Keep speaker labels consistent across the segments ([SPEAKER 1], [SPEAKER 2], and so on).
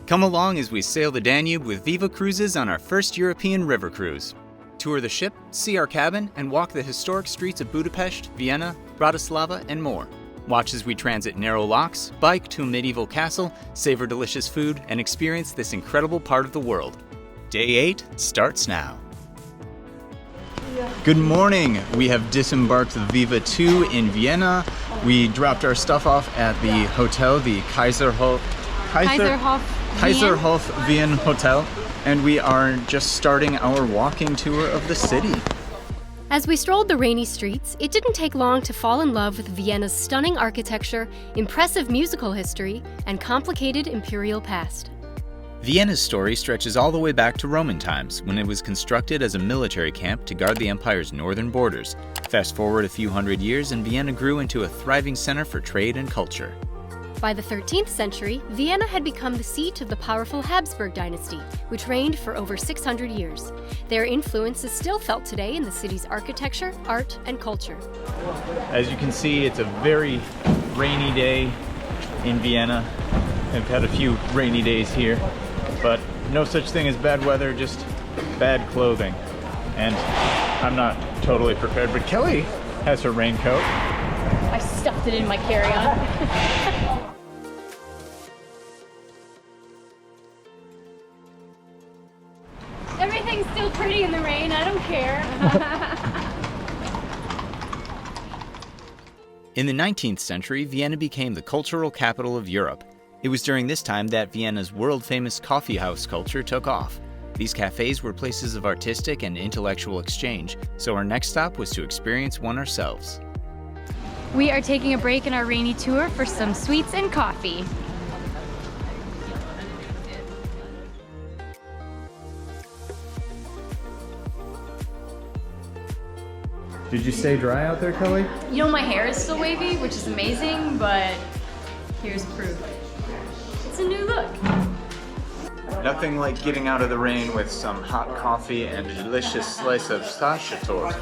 [SPEAKER 1] Come along as we sail the Danube with VIVA Cruises on our first European river cruise. Tour the ship, see our cabin, and walk the historic streets of Budapest, Vienna, Bratislava, and more. Watch as we transit narrow locks, bike to a medieval castle, savor delicious food, and experience this incredible part of the world. Day 8 starts now. Good morning. We have disembarked the Viva 2 in Vienna. We dropped our stuff off at the hotel, the Kaiserhof Vienna Hotel, and we are just starting our walking tour of the city.
[SPEAKER 2] As we strolled the rainy streets, it didn't take long to fall in love with Vienna's stunning architecture, impressive musical history, and complicated imperial past.
[SPEAKER 1] Vienna's story stretches all the way back to Roman times, when it was constructed as a military camp to guard the empire's northern borders. Fast forward a few hundred years, and Vienna grew into a thriving center for trade and culture.
[SPEAKER 2] By the 13th century, Vienna had become the seat of the powerful Habsburg dynasty, which reigned for over 600 years. Their influence is still felt today in the city's architecture, art, and culture.
[SPEAKER 1] As you can see, it's a very rainy day in Vienna. I've had a few rainy days here, but no such thing as bad weather, just bad clothing. And I'm not totally prepared, but Kelly has her raincoat.
[SPEAKER 3] I stuffed it in my carry-on. Everything's still pretty in the rain, I don't care.
[SPEAKER 1] In the 19th century, Vienna became the cultural capital of Europe. It was during this time that Vienna's world-famous coffee house culture took off. These cafes were places of artistic and intellectual exchange, so our next stop was to experience one ourselves.
[SPEAKER 3] We are taking a break in our rainy tour for some sweets and coffee.
[SPEAKER 1] Did you stay dry out there, Kelly?
[SPEAKER 3] You know, my hair is still wavy, which is amazing, but here's proof. It's a new look.
[SPEAKER 1] Nothing like getting out of the rain with some hot coffee and a delicious slice of sachertorte.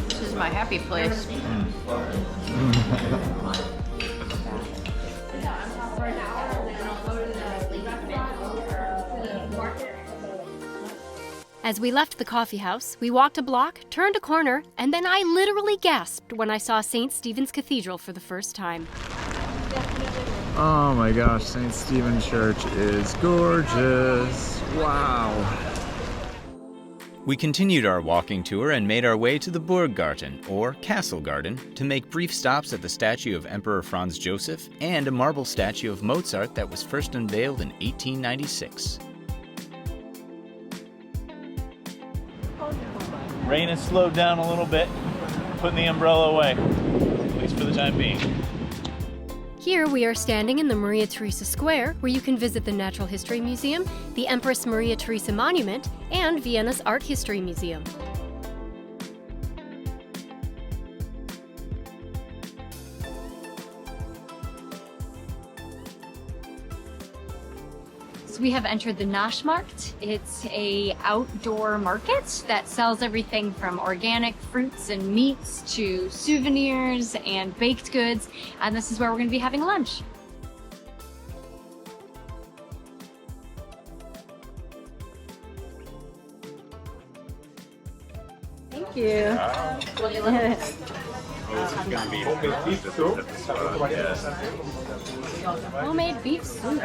[SPEAKER 3] This is my happy place.
[SPEAKER 2] As we left the coffee house, we walked a block, turned a corner, and then I literally gasped when I saw St. Stephen's Cathedral for the first time.
[SPEAKER 1] Oh my gosh, St. Stephen's Church is gorgeous. Wow. We continued our walking tour and made our way to the Burggarten, or Castle Garden, to make brief stops at the statue of Emperor Franz Joseph and a marble statue of Mozart that was first unveiled in 1896. Rain has slowed down a little bit, putting the umbrella away, at least for the time being.
[SPEAKER 2] Here we are standing in the Maria Theresa Square, where you can visit the Natural History Museum, the Empress Maria Theresa Monument, and Vienna's Art History Museum.
[SPEAKER 3] So we have entered the Naschmarkt. It's a outdoor market that sells everything from organic fruits and meats to souvenirs and baked goods. And this is where we're going to be having lunch. Thank you.
[SPEAKER 1] This is going to be homemade beef soup.
[SPEAKER 3] Homemade beef soup.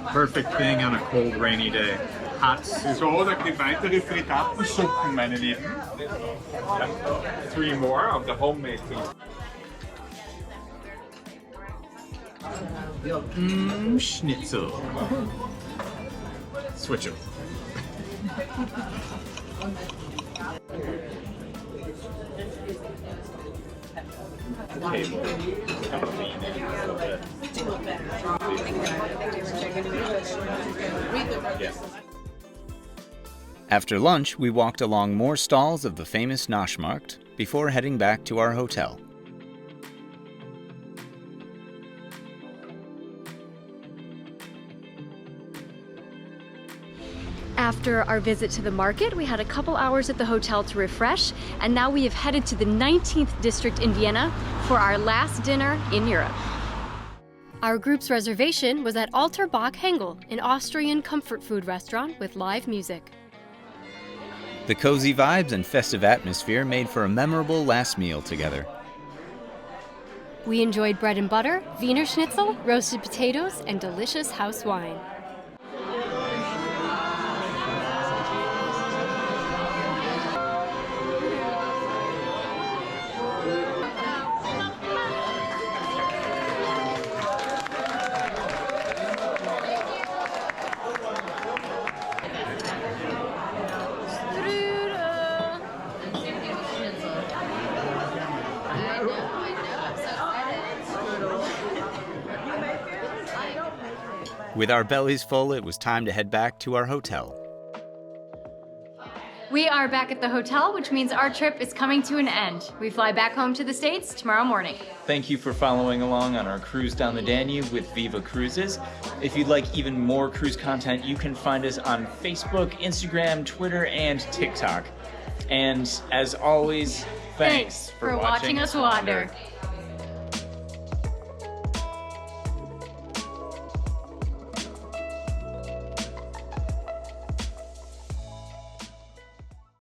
[SPEAKER 1] Perfect thing on a cold, rainy day. Hot soup.
[SPEAKER 4] So, da gibt weitere Frittatensuppen, meine Lieben. 3 more of the homemade beef.
[SPEAKER 1] Schnitzel. Switch them. After lunch, we walked along more stalls of the famous Naschmarkt before heading back to our hotel.
[SPEAKER 2] After
[SPEAKER 3] After our visit to the market, we had a couple hours at the hotel to refresh, and now we have headed to the 19th district in Vienna for our last dinner in Europe.
[SPEAKER 2] Our group's reservation was at Alter Bach-Hengl, an Austrian comfort food restaurant with live music.
[SPEAKER 1] The cozy vibes and festive atmosphere made for a memorable last meal together.
[SPEAKER 2] We enjoyed bread and butter, wiener schnitzel, roasted potatoes, and delicious house wine.
[SPEAKER 1] With our bellies full, it was time to head back to our hotel.
[SPEAKER 3] We are back at the hotel, which means our trip is coming to an end. We fly back home to the States tomorrow morning.
[SPEAKER 5] Thank you for following along on our cruise down the Danube with Viva Cruises. If you'd like even more cruise content, you can find us on Facebook, Instagram, Twitter, and TikTok. And as always, thanks
[SPEAKER 3] for watching us wander.